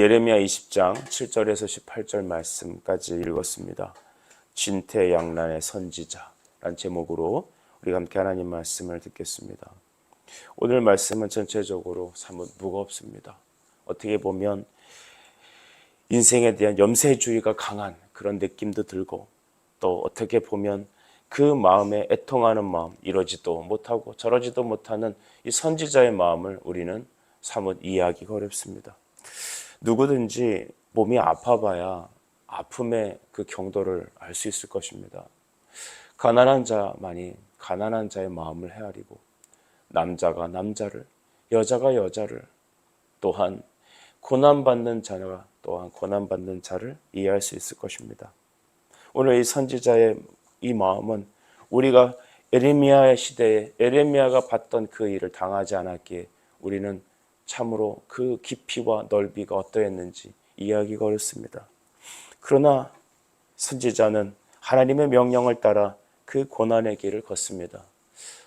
예레미야 20장 7절에서 18절 말씀까지 읽었습니다. 진퇴양난의 선지자라는 제목으로 우리가 함께 하나님 말씀을 듣겠습니다. 오늘 말씀은 전체적으로 사뭇 무겁습니다. 어떻게 보면 인생에 대한 염세주의가 강한 그런 느낌도 들고, 또 어떻게 보면 그 마음에 애통하는 마음, 이러지도 못하고 저러지도 못하는 이 선지자의 마음을 우리는 사뭇 이해하기가 어렵습니다. 누구든지 몸이 아파봐야 아픔의 그 경도를 알 수 있을 것입니다. 가난한 자만이 가난한 자의 마음을 헤아리고, 남자가 남자를, 여자가 여자를, 또한 고난받는 자가 또한 고난받는 자를 이해할 수 있을 것입니다. 오늘 이 선지자의 이 마음은 우리가 예레미야의 시대에 예레미야가 받던 그 일을 당하지 않았기에 우리는 참으로 그 깊이와 넓이가 어떠했는지 이해하기가 어렵습니다. 그러나 선지자는 하나님의 명령을 따라 그 고난의 길을 걷습니다.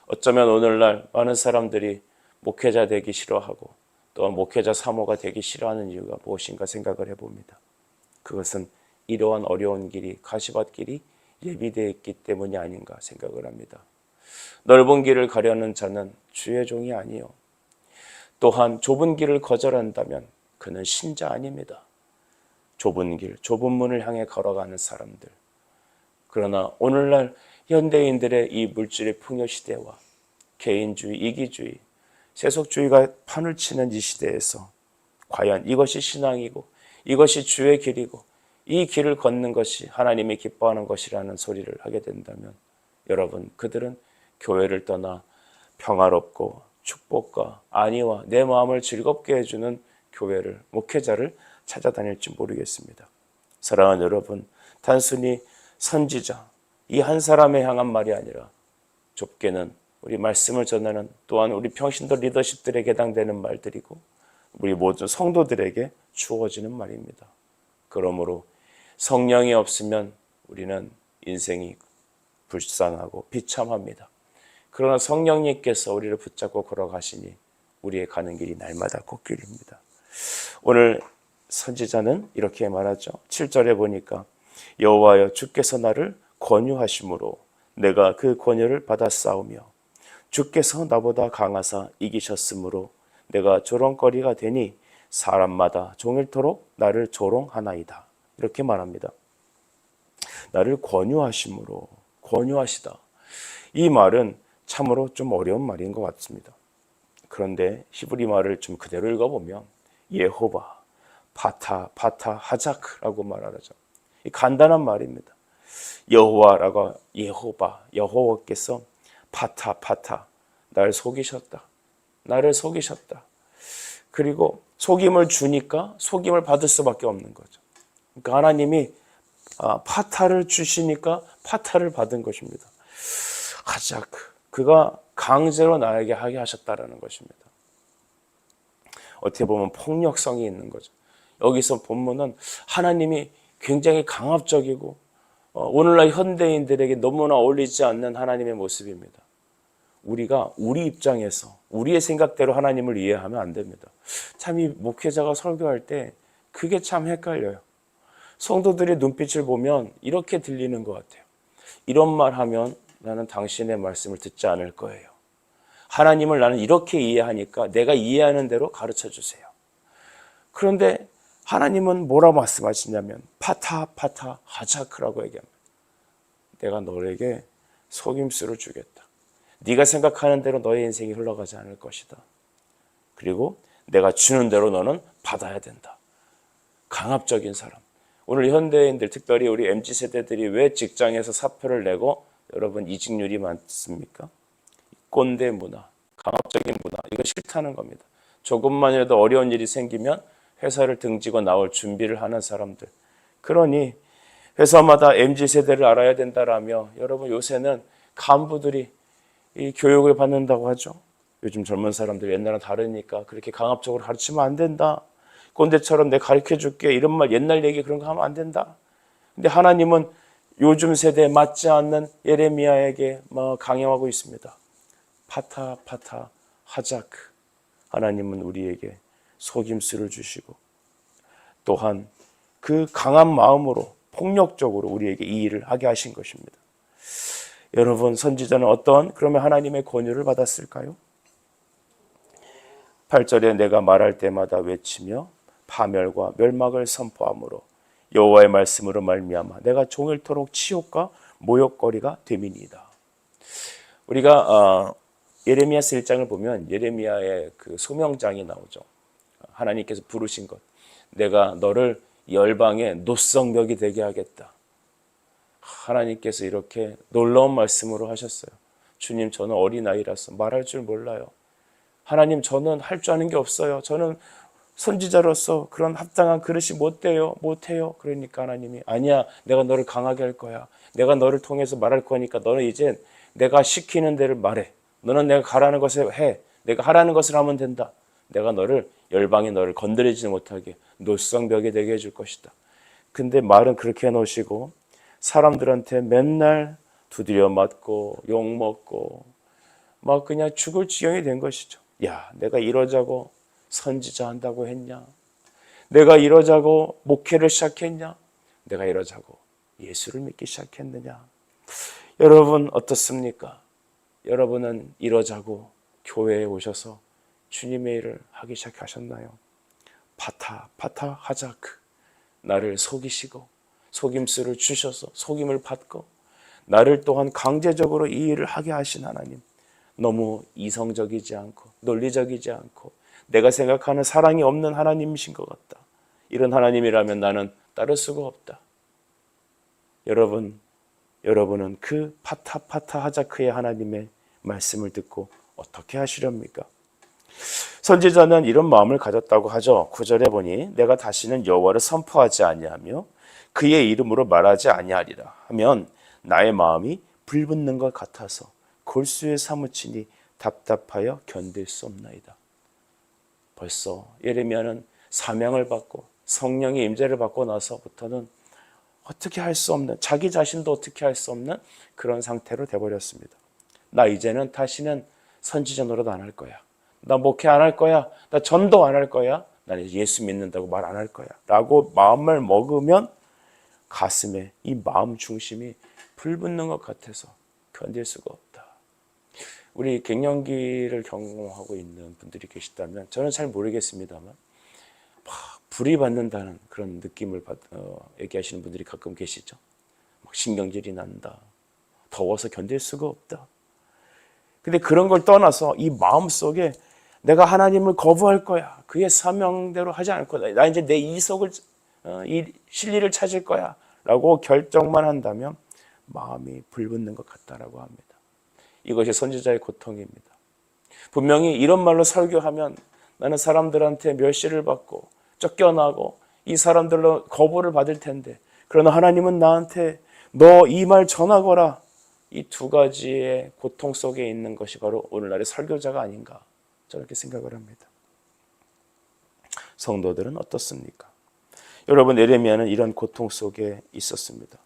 어쩌면 오늘날 많은 사람들이 목회자 되기 싫어하고 또 목회자 사모가 되기 싫어하는 이유가 무엇인가 생각을 해봅니다. 그것은 이러한 어려운 길이, 가시밭길이 예비되어 있기 때문이 아닌가 생각을 합니다. 넓은 길을 가려는 자는 주의 종이 아니요, 또한 좁은 길을 거절한다면 그는 신자 아닙니다. 좁은 길, 좁은 문을 향해 걸어가는 사람들. 그러나 오늘날 현대인들의 이 물질의 풍요 시대와 개인주의, 이기주의, 세속주의가 판을 치는 이 시대에서 과연 이것이 신앙이고 이것이 주의 길이고 이 길을 걷는 것이 하나님이 기뻐하는 것이라는 소리를 하게 된다면, 여러분, 그들은 교회를 떠나 평화롭고 축복과 안위와 내 마음을 즐겁게 해주는 교회를, 목회자를 찾아다닐지 모르겠습니다. 사랑하는 여러분, 단순히 선지자, 이 한 사람에 향한 말이 아니라 좁게는 우리 말씀을 전하는, 또한 우리 평신도 리더십들에게 해당되는 말들이고 우리 모든 성도들에게 주어지는 말입니다. 그러므로 성령이 없으면 우리는 인생이 불쌍하고 비참합니다. 그러나 성령님께서 우리를 붙잡고 걸어가시니 우리의 가는 길이 날마다 꽃길입니다. 오늘 선지자는 이렇게 말하죠. 7절에 보니까 여호와여, 주께서 나를 권유하심으로 내가 그 권유를 받아 싸우며 주께서 나보다 강하사 이기셨으므로 내가 조롱거리가 되니 사람마다 종일토록 나를 조롱하나이다. 이렇게 말합니다. 나를 권유하심으로, 권유하시다. 이 말은 참으로 좀 어려운 말인 것 같습니다. 그런데 히브리 말을 좀 그대로 읽어보면 예호바, 파타, 하자크라고 말하죠. 이 간단한 말입니다. 여호와라고, 예호바, 여호와께서 파타, 나를 속이셨다. 나를 속이셨다. 그리고 속임을 주니까 속임을 받을 수밖에 없는 거죠. 그러니까 하나님이 파타를 주시니까 파타를 받은 것입니다. 하자크, 그가 강제로 나에게 하게 하셨다라는 것입니다. 어떻게 보면 폭력성이 있는 거죠. 여기서 본문은 하나님이 굉장히 강압적이고 오늘날 현대인들에게 너무나 어울리지 않는 하나님의 모습입니다. 우리가 우리 입장에서 우리의 생각대로 하나님을 이해하면 안 됩니다. 참 이 목회자가 설교할 때 그게 참 헷갈려요. 성도들의 눈빛을 보면 이렇게 들리는 것 같아요. 이런 말 하면 나는 당신의 말씀을 듣지 않을 거예요. 하나님을 나는 이렇게 이해하니까 내가 이해하는 대로 가르쳐 주세요. 그런데 하나님은 뭐라고 말씀하시냐면 파타 하자크라고 얘기합니다. 내가 너에게 속임수를 주겠다. 네가 생각하는 대로 너의 인생이 흘러가지 않을 것이다. 그리고 내가 주는 대로 너는 받아야 된다. 강압적인 사람. 오늘 현대인들, 특별히 우리 MZ세대들이 왜 직장에서 사표를 내고 여러분 이직률이 많습니까? 꼰대 문화, 강압적인 문화, 이거 싫다는 겁니다. 조금만이라도 어려운 일이 생기면 회사를 등지고 나올 준비를 하는 사람들. 그러니 회사마다 MZ세대를 알아야 된다라며 여러분 요새는 간부들이 이 교육을 받는다고 하죠. 요즘 젊은 사람들 옛날은 다르니까 그렇게 강압적으로 가르치면 안 된다. 꼰대처럼 내가 가르쳐줄게. 이런 말, 옛날 얘기 그런 거 하면 안 된다. 근데 하나님은 요즘 세대에 맞지 않는 예레미야에게 강요하고 있습니다. 파타 하자크. 하나님은 우리에게 속임수를 주시고 또한 그 강한 마음으로 폭력적으로 우리에게 이 일을 하게 하신 것입니다. 여러분, 선지자는 어떤 그러면 하나님의 권유를 받았을까요? 8절에 내가 말할 때마다 외치며 파멸과 멸망을 선포함으로 여호와의 말씀으로 말미암아 내가 종일토록 치욕과 모욕거리가 됨이니이다. 우리가 예레미야서 1장을 보면 예레미야의 그 소명장이 나오죠. 하나님께서 부르신 것. 내가 너를 열방의 노성벽이 되게 하겠다. 하나님께서 이렇게 놀라운 말씀으로 하셨어요. 주님, 저는 어린아이라서 말할 줄 몰라요. 하나님, 저는 할 줄 아는 게 없어요. 저는 선지자로서 그런 합당한 그릇이 못해요. 그러니까 하나님이 아니야, 내가 너를 강하게 할 거야. 내가 너를 통해서 말할 거니까 너는 이제 내가 시키는 대로 말해. 너는 내가 가라는 것을 해. 내가 하라는 것을 하면 된다. 내가 너를 열방이 너를 건드리지 못하게 노성벽이 되게 해줄 것이다. 근데 말은 그렇게 해놓으시고 사람들한테 맨날 두드려 맞고 욕먹고 막 그냥 죽을 지경이 된 것이죠. 야, 내가 이러자고 선지자 한다고 했냐? 내가 이러자고 목회를 시작했냐? 내가 이러자고 예수를 믿기 시작했느냐? 여러분 어떻습니까? 여러분은 이러자고 교회에 오셔서 주님의 일을 하기 시작하셨나요? 파타 하자크, 나를 속이시고 속임수를 주셔서 속임을 받고 나를 또한 강제적으로 이 일을 하게 하신 하나님, 너무 이성적이지 않고 논리적이지 않고 내가 생각하는 사랑이 없는 하나님이신 것 같다. 이런 하나님이라면 나는 따를 수가 없다. 여러분은 그 파타 하자크의 하나님의 말씀을 듣고 어떻게 하시렵니까? 선지자는 이런 마음을 가졌다고 하죠. 9절에 보니 내가 다시는 여호와를 선포하지 아니하며 그의 이름으로 말하지 아니하리라 하면 나의 마음이 불붙는 것 같아서 골수에 사무치니 답답하여 견딜 수 없나이다. 벌써 예레미야는 사명을 받고 성령의 임재를 받고 나서부터는 어떻게 할 수 없는, 자기 자신도 어떻게 할 수 없는 그런 상태로 돼버렸습니다. 나 이제는 다시는 선지자 노릇 안 할 거야. 나 목회 안 할 거야. 나 전도 안 할 거야. 나는 예수 믿는다고 말 안 할 거야. 라고 마음을 먹으면 가슴에 이 마음 중심이 불붙는 것 같아서 견딜 수가 없다. 우리 갱년기를 경험하고 있는 분들이 계시다면 저는 잘 모르겠습니다만 막 불이 받는다는 그런 느낌을 얘기하시는 분들이 가끔 계시죠. 막 신경질이 난다. 더워서 견딜 수가 없다. 근데 그런 걸 떠나서 이 마음속에 내가 하나님을 거부할 거야. 그의 사명대로 하지 않을 거다. 나 이제 내 이속을 이 진리를 찾을 거야. 라고 결정만 한다면 마음이 불붙는 것 같다라고 합니다. 이것이 선지자의 고통입니다. 분명히 이런 말로 설교하면 나는 사람들한테 멸시를 받고 쫓겨나고 이 사람들로 거부를 받을 텐데, 그러나 하나님은 나한테 너 이 말 전하거라. 이 두 가지의 고통 속에 있는 것이 바로 오늘날의 설교자가 아닌가, 저렇게 생각을 합니다. 성도들은 어떻습니까? 여러분, 예레미야는 이런 고통 속에 있었습니다.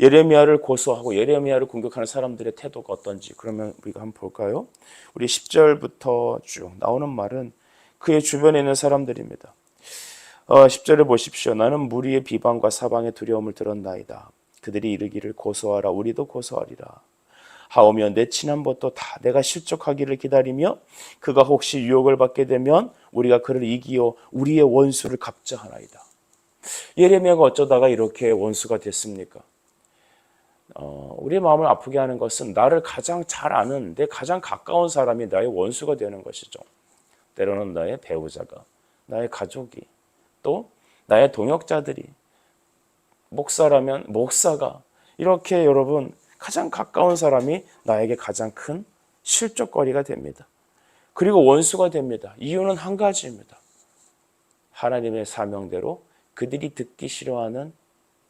예레미야를 고소하고 예레미야를 공격하는 사람들의 태도가 어떤지 그러면 우리가 한번 볼까요? 우리 10절부터 쭉 나오는 말은 그의 주변에 있는 사람들입니다. 10절을 보십시오. 나는 무리의 비방과 사방의 두려움을 들었나이다. 그들이 이르기를 고소하라. 우리도 고소하리라. 하오며 내 친한 벗도 다 내가 실족하기를 기다리며 그가 혹시 유혹을 받게 되면 우리가 그를 이기어 우리의 원수를 갚자 하나이다. 예레미야가 어쩌다가 이렇게 원수가 됐습니까? 우리의 마음을 아프게 하는 것은 나를 가장 잘 아는 내 가장 가까운 사람이 나의 원수가 되는 것이죠. 때로는 나의 배우자가, 나의 가족이, 또 나의 동역자들이, 목사라면 목사가, 이렇게 여러분 가장 가까운 사람이 나에게 가장 큰 실족거리가 됩니다. 그리고 원수가 됩니다. 이유는 한 가지입니다. 하나님의 사명대로 그들이 듣기 싫어하는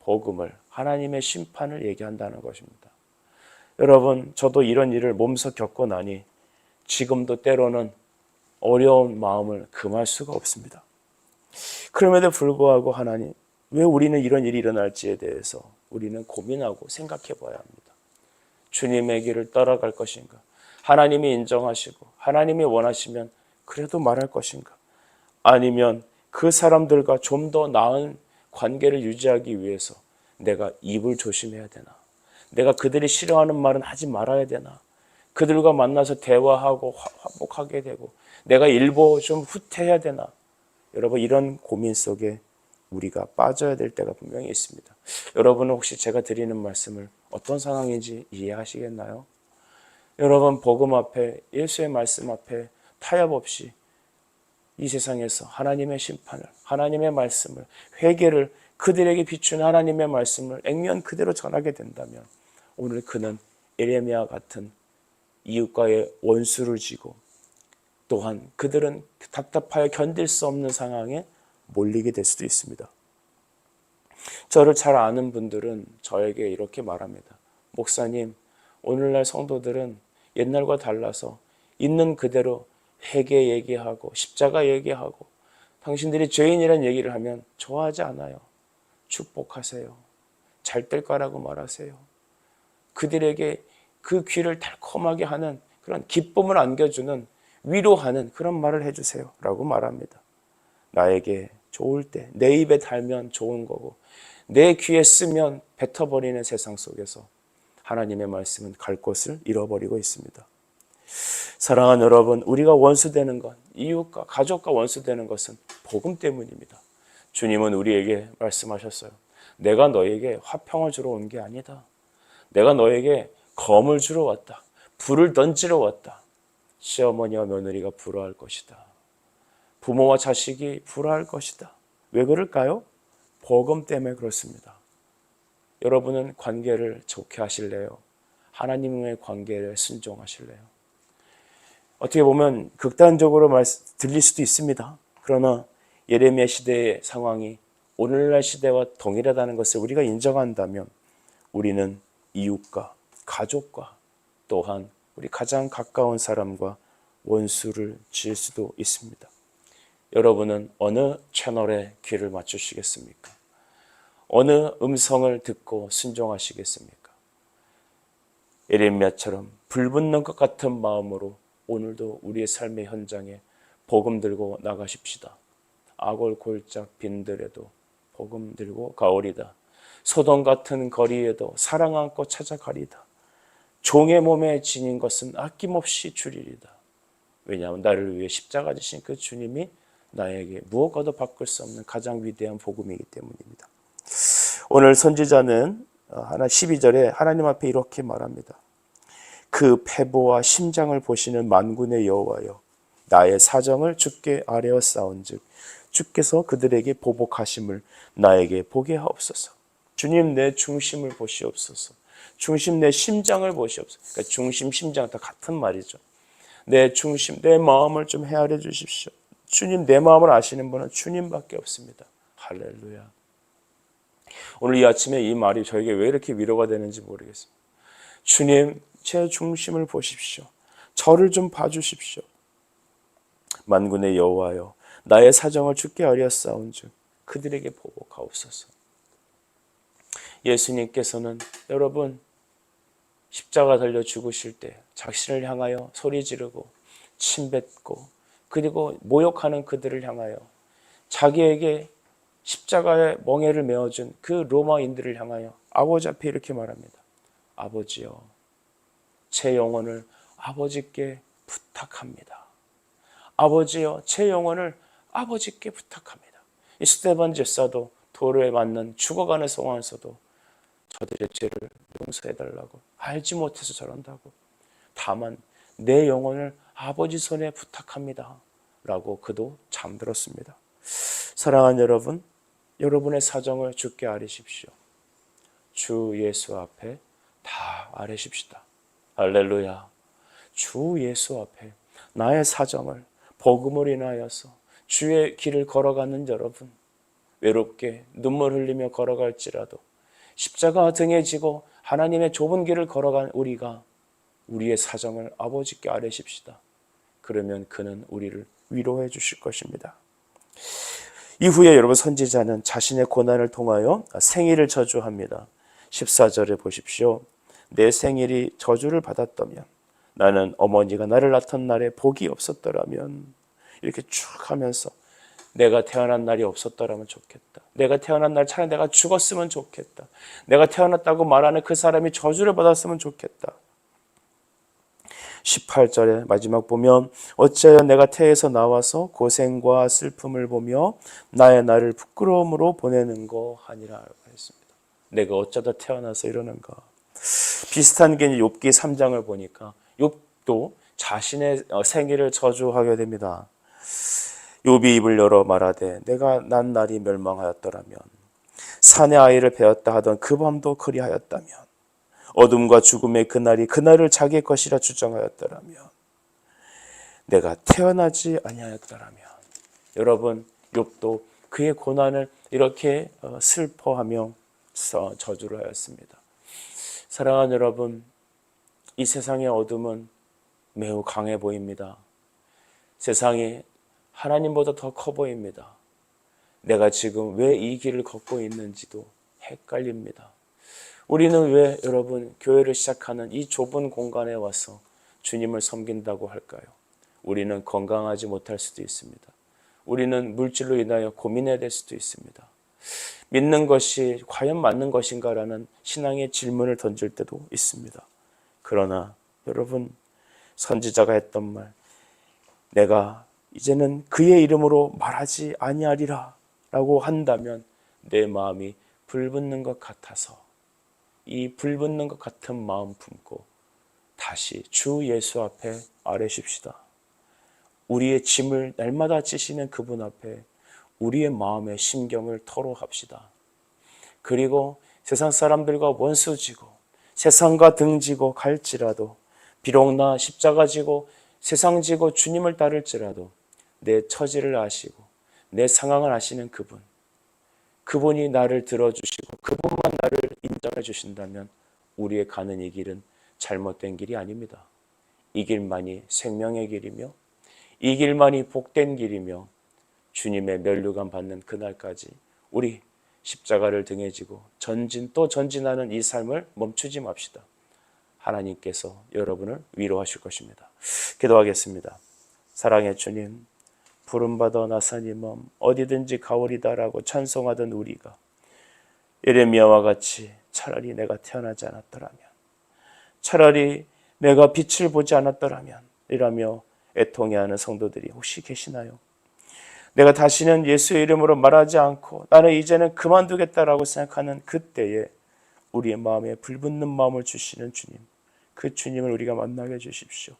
복음을, 하나님의 심판을 얘기한다는 것입니다. 여러분, 저도 이런 일을 몸소 겪고 나니 지금도 때로는 어려운 마음을 금할 수가 없습니다. 그럼에도 불구하고 하나님, 왜 우리는 이런 일이 일어날지에 대해서 우리는 고민하고 생각해 봐야 합니다. 주님의 길을 따라갈 것인가? 하나님이 인정하시고 하나님이 원하시면 그래도 말할 것인가? 아니면 그 사람들과 좀 더 나은 관계를 유지하기 위해서 내가 입을 조심해야 되나? 내가 그들이 싫어하는 말은 하지 말아야 되나? 그들과 만나서 대화하고 화목하게 되고 내가 일부 좀 후퇴해야 되나? 여러분, 이런 고민 속에 우리가 빠져야 될 때가 분명히 있습니다. 여러분은 혹시 제가 드리는 말씀을 어떤 상황인지 이해하시겠나요? 여러분, 복음 앞에, 예수의 말씀 앞에 타협 없이 이 세상에서 하나님의 심판을, 하나님의 말씀을, 회개를, 그들에게 비춘 하나님의 말씀을 액면 그대로 전하게 된다면 오늘 그는 에레미야 같은 이웃과의 원수를 지고 또한 그들은 답답하여 견딜 수 없는 상황에 몰리게 될 수도 있습니다. 저를 잘 아는 분들은 저에게 이렇게 말합니다. 목사님, 오늘날 성도들은 옛날과 달라서 있는 그대로 회개 얘기하고 십자가 얘기하고 당신들이 죄인이라는 얘기를 하면 좋아하지 않아요. 축복하세요. 잘 될 거라고 말하세요. 그들에게 그 귀를 달콤하게 하는 그런 기쁨을 안겨주는 위로하는 그런 말을 해주세요 라고 말합니다. 나에게 좋을 때 내 입에 달면 좋은 거고 내 귀에 쓰면 뱉어버리는 세상 속에서 하나님의 말씀은 갈 곳을 잃어버리고 있습니다. 사랑하는 여러분, 우리가 원수되는 것, 이웃과 가족과 원수되는 것은 복음 때문입니다. 주님은 우리에게 말씀하셨어요. 내가 너에게 화평을 주러 온 게 아니다. 내가 너에게 검을 주러 왔다. 불을 던지러 왔다. 시어머니와 며느리가 불화할 것이다. 부모와 자식이 불화할 것이다. 왜 그럴까요? 복음 때문에 그렇습니다. 여러분은 관계를 좋게 하실래요? 하나님의 관계를 순종하실래요? 어떻게 보면 극단적으로 들릴 수도 있습니다. 그러나 예레미야 시대의 상황이 오늘날 시대와 동일하다는 것을 우리가 인정한다면 우리는 이웃과 가족과 또한 우리 가장 가까운 사람과 원수를 지을 수도 있습니다. 여러분은 어느 채널에 귀를 맞추시겠습니까? 어느 음성을 듣고 순종하시겠습니까? 예레미야처럼 불붙는 것 같은 마음으로 오늘도 우리의 삶의 현장에 복음 들고 나가십시다. 악을 골짝 빈들에도 복음 들고 가오리다. 소돔 같은 거리에도 사랑 안고 찾아가리다. 종의 몸에 지닌 것은 아낌없이 주리리다. 왜냐하면 나를 위해 십자가 지신 그 주님이 나에게 무엇과도 바꿀 수 없는 가장 위대한 복음이기 때문입니다. 오늘 선지자는 12절에 하나님 앞에 이렇게 말합니다. 그 패보와 심장을 보시는 만군의 여호와여, 나의 사정을 주께 아뢰어 싸운즉 주께서 그들에게 보복하심을 나에게 보게 하옵소서. 주님, 내 중심을 보시옵소서. 중심, 내 심장을 보시옵소서. 그러니까 중심, 심장 다 같은 말이죠. 내 중심, 내 마음을 좀 헤아려 주십시오. 주님, 내 마음을 아시는 분은 주님밖에 없습니다. 할렐루야. 오늘 이 아침에 이 말이 저에게 왜 이렇게 위로가 되는지 모르겠습니다. 주님, 제 중심을 보십시오. 저를 좀 봐주십시오. 만군의 여호와여, 나의 사정을 주께 아뢰었사온즉 그들에게 보복하옵소서. 예수님께서는 여러분 십자가 달려 죽으실 때 자신을 향하여 소리 지르고 침뱉고 그리고 모욕하는 그들을 향하여 자기에게 십자가의 멍에를 메어준 그 로마인들을 향하여 아버지 앞에 이렇게 말합니다. 아버지여, 제 영혼을 아버지께 부탁합니다. 아버지여, 제 영혼을 아버지께 부탁합니다. 이 스데반 집사도 돌에 맞는 죽어가는 상황에서도 저들의 죄를 용서해달라고 알지 못해서 저런다고 다만 내 영혼을 아버지 손에 부탁합니다 라고 그도 잠들었습니다. 사랑하는 여러분, 여러분의 사정을 주께 아뢰십시오. 주 예수 앞에 다 아뢰십시다. 할렐루야. 주 예수 앞에 나의 사정을 복음을 인하여서 주의 길을 걸어가는 여러분, 외롭게 눈물 흘리며 걸어갈지라도 십자가 등에 지고 하나님의 좁은 길을 걸어간 우리가 우리의 사정을 아버지께 아뢰십시다. 그러면 그는 우리를 위로해 주실 것입니다. 이후에 여러분 선지자는 자신의 고난을 통하여 생일을 저주합니다. 14절에 보십시오. 내 생일이 저주를 받았다면 나는 어머니가 나를 낳던 날에 복이 없었더라면 이렇게 쭉 하면서 내가 태어난 날이 없었더라면 좋겠다. 내가 태어난 날 차라리 내가 죽었으면 좋겠다. 내가 태어났다고 말하는 그 사람이 저주를 받았으면 좋겠다. 18절에 마지막 보면 어찌하여 내가 태에서 나와서 고생과 슬픔을 보며 나의 날을 부끄러움으로 보내는거 하니라 했습니다. 내가 어쩌다 태어나서 이러는가. 비슷한 게 욥기 3장을 보니까 욥도 자신의 생일을 저주하게 됩니다. 욥이 입을 열어 말하되 내가 난 날이 멸망하였더라면 산의 아이를 베었다 하던 그 밤도 그리하였다면 어둠과 죽음의 그날을 자기의 것이라 주장하였더라면 내가 태어나지 아니하였더라면. 여러분, 욥도 그의 고난을 이렇게 슬퍼하며 저주를 하였습니다. 사랑하는 여러분, 이 세상의 어둠은 매우 강해 보입니다. 세상이 하나님보다 더 커 보입니다. 내가 지금 왜 이 길을 걷고 있는지도 헷갈립니다. 우리는 왜 여러분 교회를 시작하는 이 좁은 공간에 와서 주님을 섬긴다고 할까요? 우리는 건강하지 못할 수도 있습니다. 우리는 물질로 인하여 고민해야 될 수도 있습니다. 믿는 것이 과연 맞는 것인가라는 신앙의 질문을 던질 때도 있습니다. 그러나 여러분, 선지자가 했던 말, 내가 이제는 그의 이름으로 말하지 아니하리라 라고 한다면 내 마음이 불붙는 것 같아서 이 불붙는 것 같은 마음 품고 다시 주 예수 앞에 아뢰십시다. 우리의 짐을 날마다 지시는 그분 앞에 우리의 마음의 심경을 토로합시다. 그리고 세상 사람들과 원수 지고 세상과 등지고 갈지라도 비록 나 십자가 지고 세상 지고 주님을 따를지라도 내 처지를 아시고 내 상황을 아시는 그분이 나를 들어주시고 그분만 나를 인정해 주신다면 우리의 가는 이 길은 잘못된 길이 아닙니다. 이 길만이 생명의 길이며 이 길만이 복된 길이며 주님의 면류관 받는 그날까지 우리 십자가를 등에 지고 또 전진하는 이 삶을 멈추지 맙시다. 하나님께서 여러분을 위로하실 것입니다. 기도하겠습니다. 사랑의 주님, 부름받아 나사니 몸 어디든지 가오리다라고 찬송하던 우리가 예레미야와 같이 차라리 내가 태어나지 않았더라면, 차라리 내가 빛을 보지 않았더라면 이라며 애통해하는 성도들이 혹시 계시나요? 내가 다시는 예수의 이름으로 말하지 않고 나는 이제는 그만두겠다라고 생각하는 그때에 우리의 마음에 불붙는 마음을 주시는 주님, 그 주님을 우리가 만나게 해주십시오.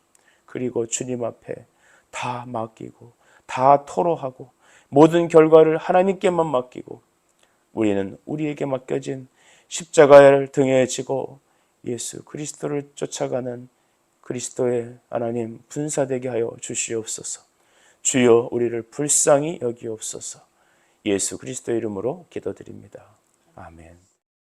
그리고 주님 앞에 다 맡기고 다 토로하고 모든 결과를 하나님께만 맡기고 우리는 우리에게 맡겨진 십자가를 등에 지고 예수 그리스도를 쫓아가는 그리스도의 하나님 분사되게 하여 주시옵소서. 주여 우리를 불쌍히 여기옵소서. 예수 그리스도 이름으로 기도드립니다. 아멘.